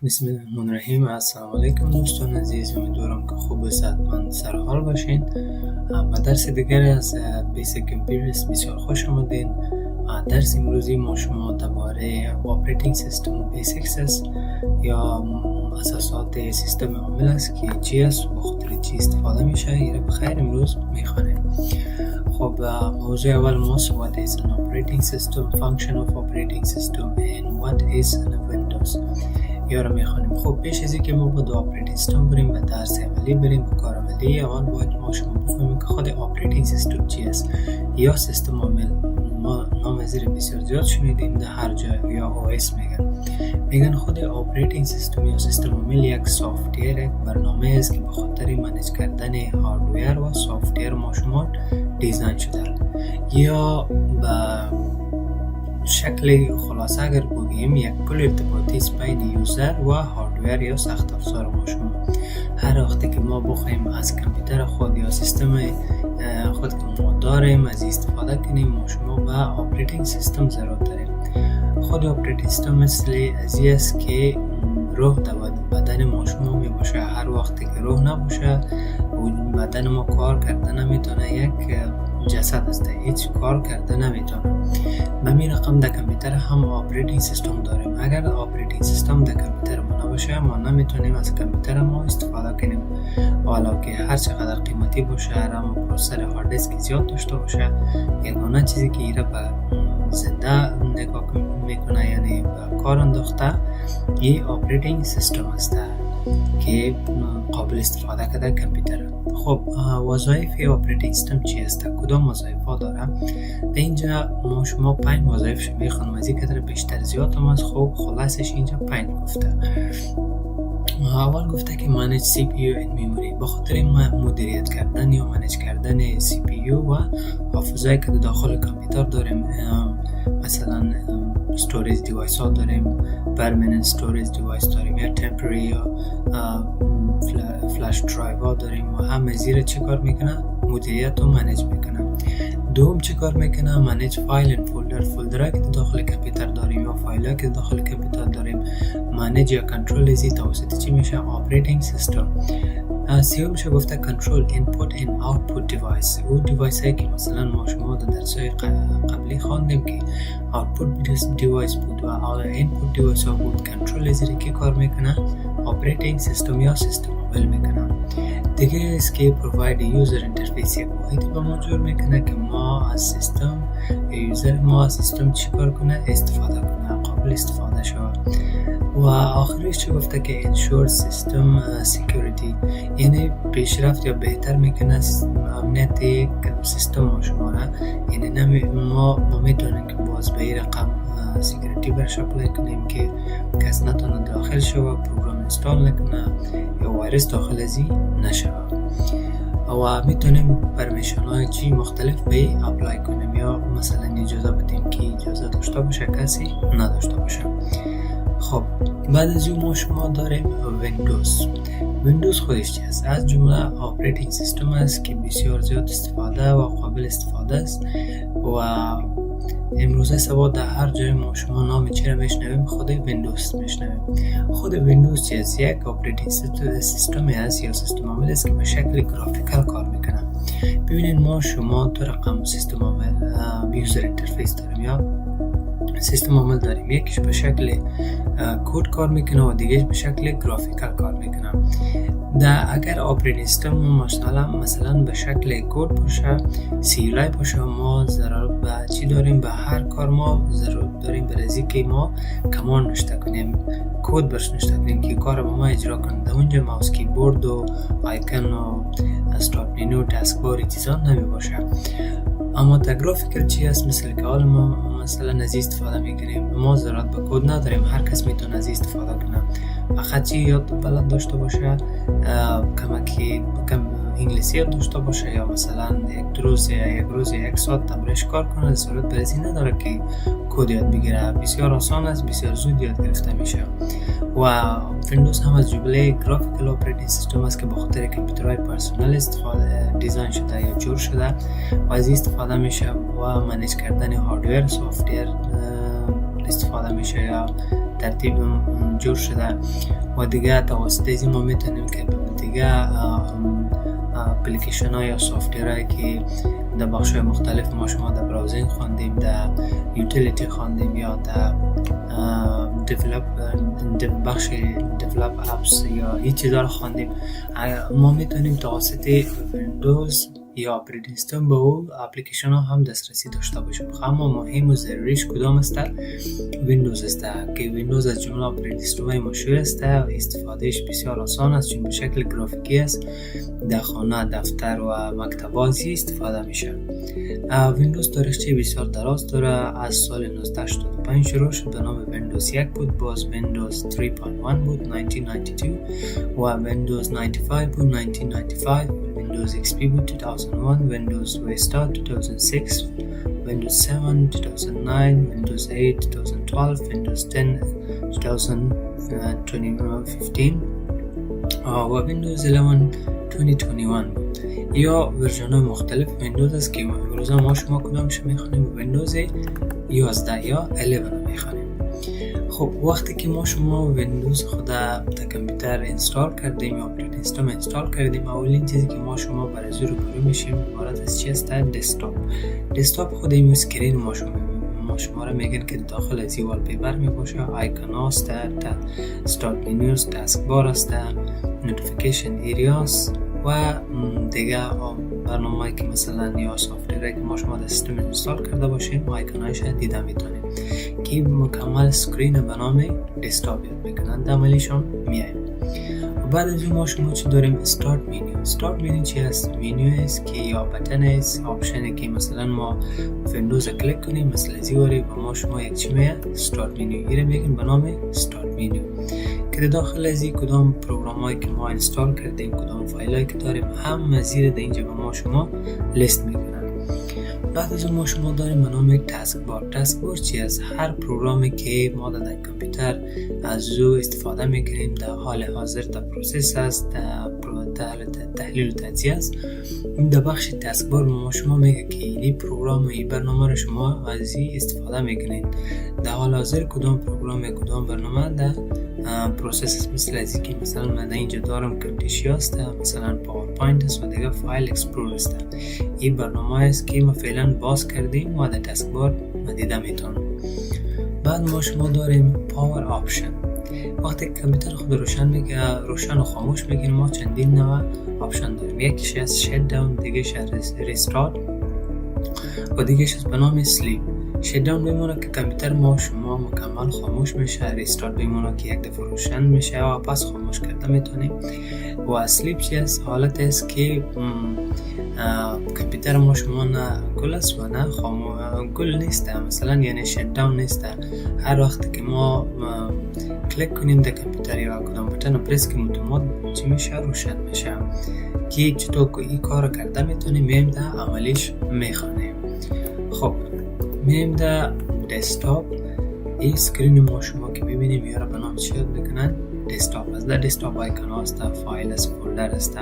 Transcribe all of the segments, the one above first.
بسم الله الرحمن الرحیم. السلام علیکم دوستان عزیز، امیدوارم که خوب و صحتمند سرحال باشین. به درس دیگری از بیسیک کامپیوترز بسیار خوش آمدین. درس امروزی ما شما درباره اپریتینگ سیستم بیسیکس است یا اساسات سیستم عامل است که چی است و خاطر چی استفاده میشه. ایره بخیر امروز میخوانیم. خب موضوع اول ما what is an operating system, function of operating system and what is an Windows یا را میخوانیم. خب پیش از اینکه ما با اپریتینگ سیستم بریم به درس عملی بریم به کار عملی، اول باید ما شما بفهمیم که خود اپریتینگ سیستم چی است یا سیستم عامل. ما نام زیر بسیار زیاد شنیدیم در هر جا یا OS میگن خود اپریتینگ سیستم یا سیستم عامل یک سافت‌ویر، یک برنامه است که به خاطر منیج کردن هاردویر و سافت‌ویر ما شما دیزاین شده یا به شکل خلاصه اگر بگیم یک پل ارتباطی است بین یوزر و هاردویر یا سخت افزار ما شما. هر وقتی که ما بخوایم از کامپیوتر خود یا سیستم خود که ما داریم از استفاده کنیم، ما شما به اپریتینگ سیستم ضرورت داریم. خود اپریتینگ سیستم مثل ازی است که روح در بدن ما شما می باشه. هر وقتی که روح نباشه بدن ما کار کرده نمیتونه، یک جسد است، هیچ کار کرده نمیتونه. به می رقم در کامپیوتر هم اپریتینگ سیستم داریم. اگر اپریتینگ سیستم در کامپیوتر ما نباشه ما نمیتونیم از کامپیوتر ما استفاده کنیم. حالا که هر چقدر قیمتی باشه، رم و پروسسور هارد دیسک زیاد داشته باشه، یگانه چیزی که ایره به زنده نگاه میکنه یعنی به کار انداخته این اپریتینگ سیستم است که قابل استفاده کرده کامپیوتر. خب وظایف اپریتینگ سیستم چی است؟ کدام وظایف ها داره؟ در اینجا ما شما 5 وظایفش میخوانم، از این که بیشتر زیاد هم از خب خلاصش اینجا 5 گفته. اول گفته که manage CPU and memory، به خاطر مدیریت کردن یا منیج کردن CPU و حافظه‌ای که داخل کامپیوتر داریم. مثلا storage device ها داریم، permanent storage device داریم یا temporary یا flash drive ها داریم و همه زیر چی کار میکنه؟ مدیریت و منیج میکنه. دوم چی کار میکنه؟ منیج فایل and فولدر که داخل کامپیوتر داریم یا فایل ها که داخل کامپیوتر داریم منیج یا کنترل ازی توسط چی میشه؟ اپریتینگ سیستم. سیومش گفته کنترل اینپوت and output device، او دیوایس هایی که مثلا ما شما در درسای قبلی خواندیم که output device بود و اینپوت دیوایس ها بود. کنترل ازی که کار میکنه؟ اپریتینگ سیستم یا سیستم عامل میکنه. دیگه است که provide user interface، یک محیطی به ما جور میکنه که ما از سیستم یوزر ما از سیستم چی کار کنه؟ استفاده کنه، قابل استفاده شود. و آخرش چه گفته که ensure system security، یعنی پیشرفت یا بهتر میکنه امنیت سیستم ما شما را. یعنی ما میتونیم که باز به این رقم سیکیوریتی برش اپلای کنیم که کس نتونه داخل شود، پروگرام اینستال نکنه یا ویروس داخل ازی نشود. و میتونیم پرمیشن های چی مختلف به اپلای کنیم یا مثلا اجازه بدیم که اجازه داشته باشه کسی نداشته باشه. خب بعد از اون ما شما داریم ویندوز خودش چی است؟ از جمله اپریتینگ سیستم است که بسیار زیاد استفاده و قابل استفاده است و امروزه سبا در هر جای ما شما نام چی را میشنویم؟ خود ویندوز میشنویم. خود ویندوز چی است؟ یک اپریتینگ سیستم است یا سیستم عامل است که به شکل گرافیکال کار میکنه. ببینید ما شما دو رقم سیستم عامل یوزر اینترفیس داریم یا سیستم عامل داریم. یکیش به شکل کد کار میکنه و دیگهش به شکل گرافیکال کار میکنه. اگر اپریتینگ سیستم مثلا به شکل کد باشه، CLI باشه، ما ضرورت به چی داریم؟ به هر کار ما ضرورت داریم برای که ما کمان نشته کنیم، کد برش نشته کنیم که کار ما اجرا کنیم. در اونجا ماوس کیبورد و آیکن و استارت منو و تاسک بار چیزا نمی باشه. اما تا گرافیکال چی است؟ مثل که حال ما مثلا از استفاده میکنیم، ما ضرورت به کد نداریم، هر کس میتونه از استفاده کنه. فقط چی یاد بلد داشته باشه، کم انگلیسی یاد داشته باشه یا مثلا یک روز یک ساعت تمرینش کار کنه. ضرورت به این نداره که کد یاد بگیره، بسیار آسان است، بسیار زود یاد گرفته میشه. و ویندوز هم از جمله گرافیکال اپریتینگ سیستم است که به خاطر کامپیوترهای پرسونال استفاده دیزاین شده یا جور شده و از استفاده میشه و منیج کردن هاردویر سافت‌ویر استفاده میشه یا ترتیب جور شده و دیگه توسط این ما میتونیم که دیگه اپلیکیشن ها یا سافتویر هایی که در بخش های مختلف ما شما در براوزینگ خواندیم، در یوتیلیتی خواندیم یا در بخش دیولپ اپس یا هیچ چیزا رو خواندیم، ما میتونیم توسط ویندوز یا اپراتینگ سیستم به او اپلیکیشن ها هم دسترسی داشته باشیم. اما مهم و ضروریش کدام است؟ ویندوز است که ویندوز از جمله اپراتینگ سیستم های مشهور است و استفادهش بسیار آسان است، چون به شکل گرافیکی است، در خانه، دفتر و مکتبازی استفاده میشه. ویندوز تاریخچه بسیار دراز داره، از سال 1985 شروع شد، به نام ویندوز 1 بود، باز ویندوز 3.1 بود 1992 و ویندوز 95 بود 1995، ویندوز XP بود 2001، ویندوز ویستا 2006، ویندوز 7 2009، ویندوز 8 2012، ویندوز 10 2015 و ویندوز 11 2021 بود. یا ورژن های مختلف ویندوز است که امروز ما شما کدامش میخوانیم؟ ویندوز 11 یا 11 میخوانیم. خب وقتی که ما شما ویندوز خود در کامپیوتر انستال کردیم یا اپراتینگ سیستم انستال کردیم، اولین چیزی که ما شما برای روبرو میشیم عبارت از چی است؟ دسکتاپ. دسکتاپ خود این اسکرین ما شما را میگن که داخل از این والپیپر می باشه، آیکون است، استارت منیو است، تاسک بار است، نوتیفیکیشن ایریاس و دیگه برنامه‌ای که مثلا یا سافتوری که ما شما در سیستم اینستال کرده باشیم آیکونایش دیده میتونیم که مکمل اسکرین به نام دسکتاپ یاد میکنند. عملیشون میایم و بعد از ما شما چی داریم؟ استارت منیو. استارت منیو چی است؟ منیو است که یا بتن است، آپشنی که مثلا ما ویندوز کلیک کنیم مثل زیوری و ما شما یک چی میاد؟ استارت منیو. ایره میگن به نام استارت منیو که داخل از کدام پروگرامایی که ما اینستال کردیم، کدام فایلایی که داریم، هم زیر در اینجا به ما شما لیست میکنن. بعد از ما شما داریم به نام تاسک بار. تاسک بار چی است؟ هر پروگرامی که ما در کامپیوتر از او استفاده میکنیم در حال حاضر در پروسس است، در تحلیل و تجزیه است، این در بخش تاسک بار ما شما میگه که این پروگرام و این برنامه رو شما از این استفاده میکنید. در حال حاضر کدام پروگرام کدام برنامه در پروسس مثل از که مثلا من اینجا دارم کردیشیا است، مثلا پاورپوینت است و دیگه فایل اکسپلور است. این برنامه است که ما فعلا باز کردیم و در تاسک بار دیده میتونم. بعد ما شما داریم پاور آپشن. وقتی کامپیوتر خود روشن و خاموش میکنیم ما چندین نوع آپشن داریم. یکیش از شت داون، دیگهش از ریستارت و دیگهش از به نام سلیپ. شت داون میمونه که کامپیوتر ما شما مکمل خاموش میشه، ریستارت میمونه که یک دفعه روشن میشه و پس خاموش کرده میتونیم. و سلیپ چی است؟ حالت است که کامپیوتر ما شما نه گل است و نه گل نیست، مثلا یعنی شت داون نیست. هر وقت که ما کلیک کنیم در کامپیوتر یا کدام بتن رو پرس کنیم اتومات چی میشه؟ روشن میشه. که چطور که این کار کرده میتونیم میم در عملیش میخوانیم. خب میم در دسکتاپ، این اسکرین ما شما که میبینیم یارا به نام چی یاد بکنن؟ دسکتاپ است. در دسکتاپ آیکون است، فایل است، فولدر است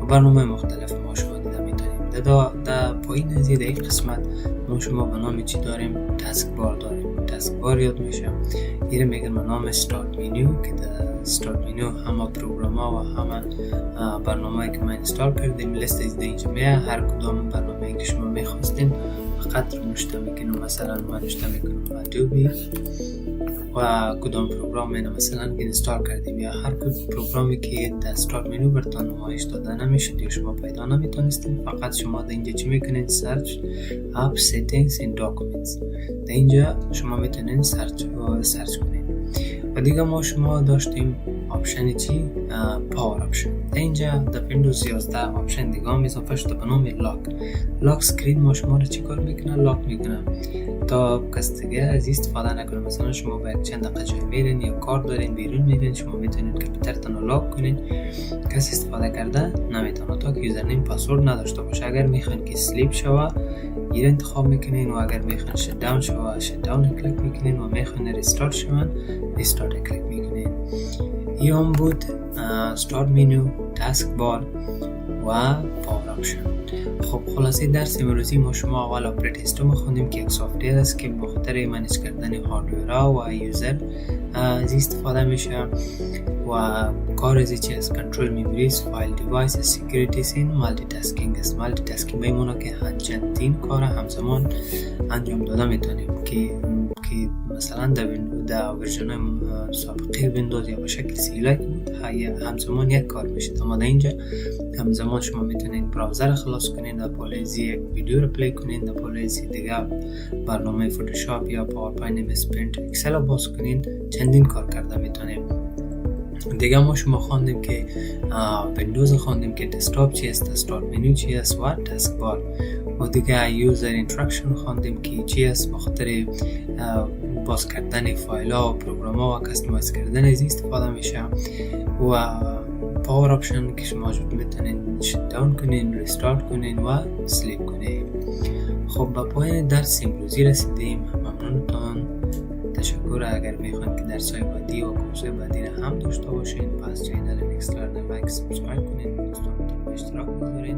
و برنامه مختلف ما شما دیده میتونیم. در پایین از این قسمت ما شما به نام چی داریم؟ تاسک بار داریم. تاسک بار یاد میشه. این میگن به نام استارت منیو که در استارت منیو همه پروگرام ها و همه برنامه‌ای که ما اینستال کردیم لیست از اینجا میاد. هر کدام برنامه‌ای که شما میخواستین فقط رو نوشته میکنم. مثلا ما نوشته میکنم ادوبی و کدام پروگرام مثلا که اینستال کردیم یا هر کدام پروگرامی که در استارت منیو براتون نمایش داده نمیشد یا شما پیدا نمیتونستین، فقط شما در اینجا چی میکنین؟ سرچ اپ سیتینگز این داکومنتس. در اینجا شما میتونین سرچ کنین. و دیگه ما شما داشتیم آپشن چی؟ پاور آپشن. اینجا در ویندوز 11 آپشن دیگه هم اضافه شده به نام لاک اسکرین. ما شما رو چی کار میکنه؟ لاک میکنه تا کس دیگه از استفاده نکنه. مثلا شما با یک چند دقیقه جای میرین یا کار دارین بیرون میرین، شما میتونید کامپیوترتون رو لاک کنین، کسی استفاده کرده نمیتونه تا که یوزرنیم پسورد نداشته باشه. اگر میخواین که سلیپ شوه این انتخاب میکنین و اگر میخواین شت داون شوه شت داون کلیک میکنین و میخواین ریستارت شوه ریستارت کلیک میکنین. این هم بود استارت منیو، تاسک بار و پاور آپشن. خب خلاصه درس امروزی ما شما اول آپریت سیستم خوندیم که یک سافتویر است که به خاطر منیج کردن هاردورها و یوزر از استفاده میشه و کار از چی از کنترل میموریز، فایل دیوایس، سکیوریتی سین، مالتی تاسکینگ است. مالتی تاسکینگ میمونه که چندین کار همزمان انجام داده میتونیم که مثلا در ورژن سابقه ویندوز یا به شکل سیلک بود همزمان یک کار میشه، اما در اینجا همزمان شما میتونید براوزر خلاص کنید، در پالیزی یک ویدیو رو پلی کنید، در پالیزی دیگه برنامه فوتوشاپ یا پاورپوینت ام اس پینت اکسل رو باز کنید، چندین کار کرده میتونید. دیگه ما شما خواندیم که ویندوز خواندیم که دسکتاپ چی است، استارت منیو چی است و تاسک بار، و دیگه یوزر اینتراکشن خواندیم که چی است، بخاطر باز کردن فایل ها و پروگرام ها و کستومایز کردن از استفاده میشه، و پاور آپشن که شما میتونین شت داون کنین، ریستارت کنین و سلیپ کنین. خب به پایان درس امروزی رسیدیم. ممنونتان، تشکر. اگر میخواین که درس‌های بعدی و کورس‌های بعدی را هم داشته باشین، پس چینل نیکست لرنر لایک سابسکرایب کنین، دوستانتون به اشتراک بگذارین.